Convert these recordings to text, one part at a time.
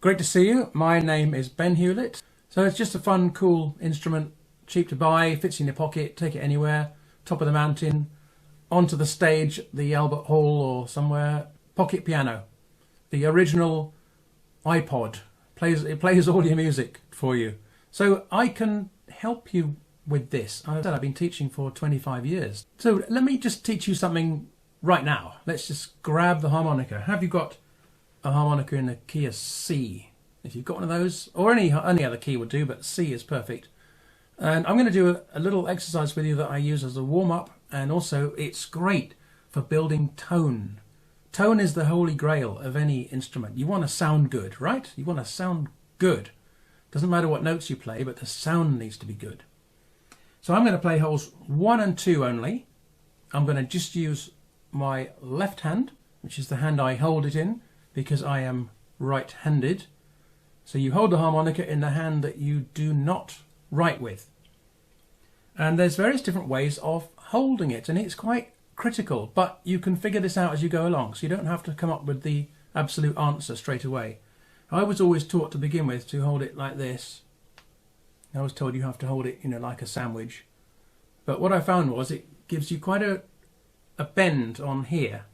Great to see you. My name is Ben Hewlett. So it's just a fun, cool instrument, cheap to buy, fits in your pocket, take it anywhere, top of the mountain, onto the stage, the Albert Hall or somewhere. Pocket piano. The original iPod. It plays all your music for you. So I can help you with this. I've been teaching for 25 years. So let me just teach you something right now. Let's just grab the harmonica. Have you got a harmonica in the key of C? If you've got one of those, or any other key would do, but C is perfect. And I'm going to do a little exercise with you that I use as a warm-up, and also it's great for building tone. Tone is the holy grail of any instrument. You want to sound good, right? You want to sound good. Doesn't matter what notes you play, but the sound needs to be good. So I'm going to play holes 1 and 2 only. I'm going to just use my left hand, which is the hand I hold it in, because I am right-handed. So you hold the harmonica in the hand that you do not write with. And there's various different ways of holding it, and it's quite critical, but you can figure this out as you go along, so you don't have to come up with the absolute answer straight away. I was always taught to begin with to hold it like this. I was told you have to hold it, like a sandwich. But what I found was it gives you quite a bend on here,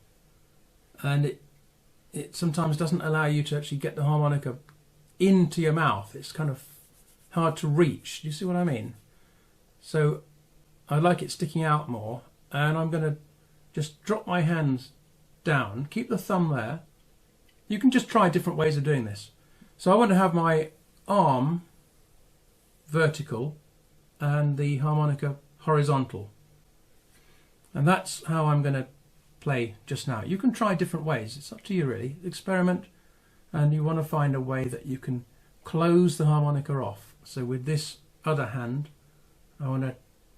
and it sometimes doesn't allow you to actually get the harmonica into your mouth. It's kind of hard to reach. Do you see what I mean? So I like it sticking out more, and I'm going to just drop my hands down, keep the thumb there. You can just try different ways of doing this. So I want to have my arm vertical and the harmonica horizontal, and that's how I'm going to play just now. You can try different ways, it's up to you really. Experiment, and you want to find a way that you can close the harmonica off. So with this other hand, I want to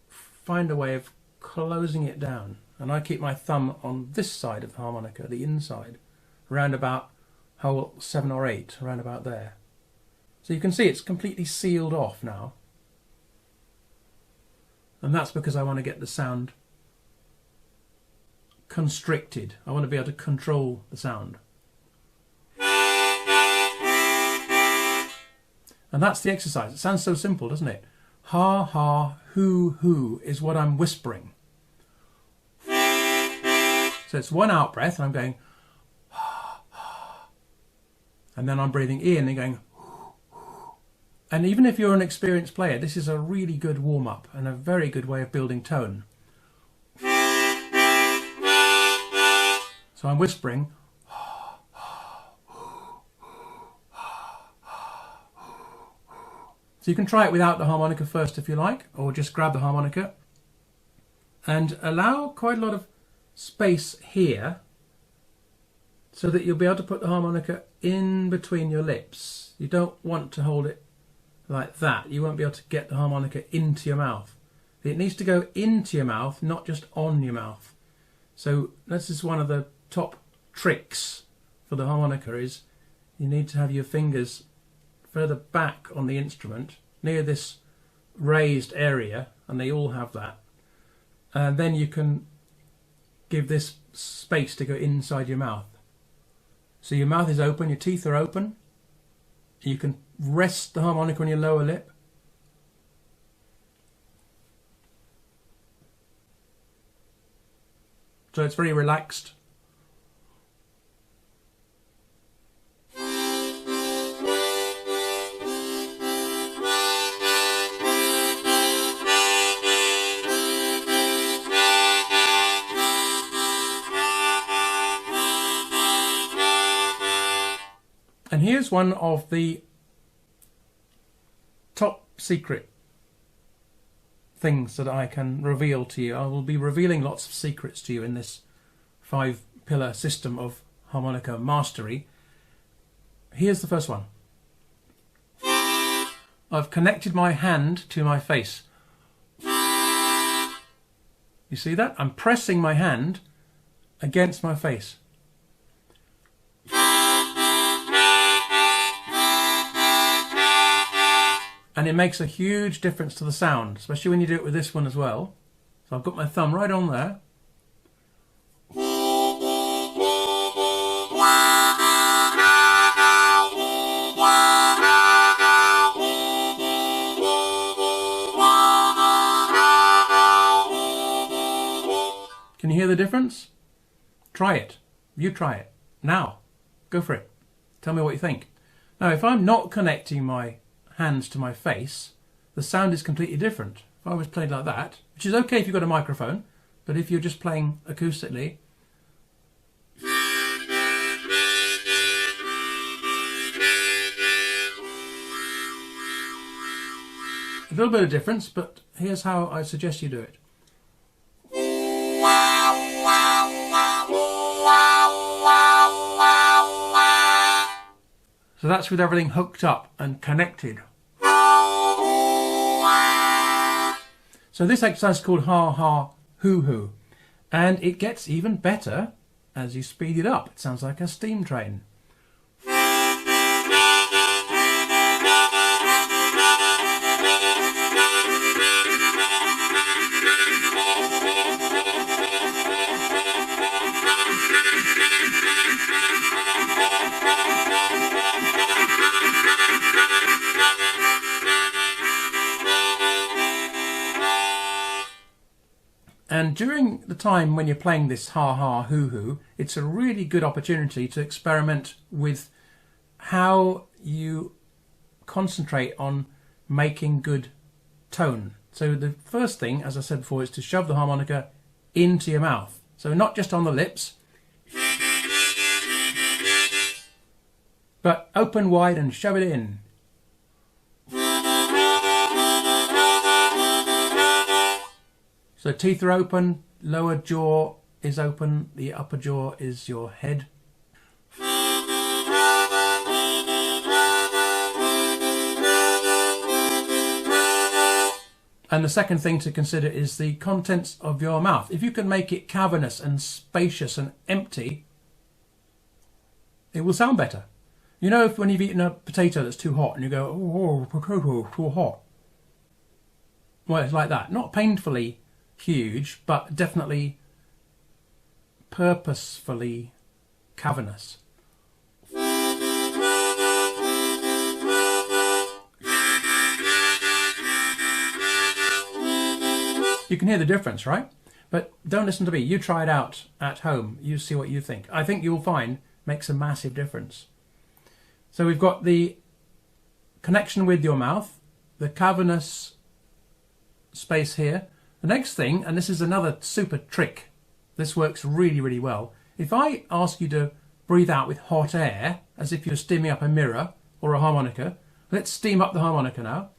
find a way of closing it down, and I keep my thumb on this side of the harmonica, the inside, around about hole 7 or 8, around about there. So you can see it's completely sealed off now, and that's because I want to get the sound constricted. I want to be able to control the sound. And that's the exercise. It sounds so simple, doesn't it? Ha, ha, hoo is what I'm whispering. So it's one out breath, and I'm going ha, ha. And then I'm breathing in and going hoo, hoo. And even if you're an experienced player, this is a really good warm-up and a very good way of building tone. So I'm whispering. So you can try it without the harmonica first if you like, or just grab the harmonica and allow quite a lot of space here so that you'll be able to put the harmonica in between your lips. You don't want to hold it like that. You won't be able to get the harmonica into your mouth. It needs to go into your mouth, not just on your mouth. So this is one of the top tricks for the harmonica, is you need to have your fingers further back on the instrument near this raised area, and they all have that, and then you can give this space to go inside your mouth. So your mouth is open, your teeth are open, you can rest the harmonica on your lower lip, so it's very relaxed. And here's one of the top secret things that I can reveal to you. I will be revealing lots of secrets to you in this 5-pillar system of harmonica mastery. Here's the first one. I've connected my hand to my face. You see that? I'm pressing my hand against my face. And it makes a huge difference to the sound, especially when you do it with this one as well. So I've got my thumb right on there. Can you hear the difference? Try it. You try it. Now. Go for it. Tell me what you think. Now, if I'm not connecting my hands to my face, the sound is completely different. If I was playing like that, which is okay if you've got a microphone, but if you're just playing acoustically, a little bit of difference, but here's how I suggest you do it. So that's with everything hooked up and connected. So this exercise is called ha ha hoo hoo, and it gets even better as you speed it up. It sounds like a steam train. And during the time when you're playing this ha ha hoo hoo, it's a really good opportunity to experiment with how you concentrate on making good tone. So the first thing, as I said before, is to shove the harmonica into your mouth. So not just on the lips, but open wide and shove it in. So teeth are open, lower jaw is open, the upper jaw is your head. And the second thing to consider is the contents of your mouth. If you can make it cavernous and spacious and empty, it will sound better. You know, if when you've eaten a potato that's too hot and you go, oh, potato, too hot. Well, it's like that. Not painfully huge, but definitely purposefully cavernous. You can hear the difference, right? But don't listen to me. You try it out at home. You see what you think. I think you'll find makes a massive difference. So we've got the connection with your mouth, the cavernous space here. The next thing, and this is another super trick, this works really, really well. If I ask you to breathe out with hot air, as if you're steaming up a mirror or a harmonica, let's steam up the harmonica now.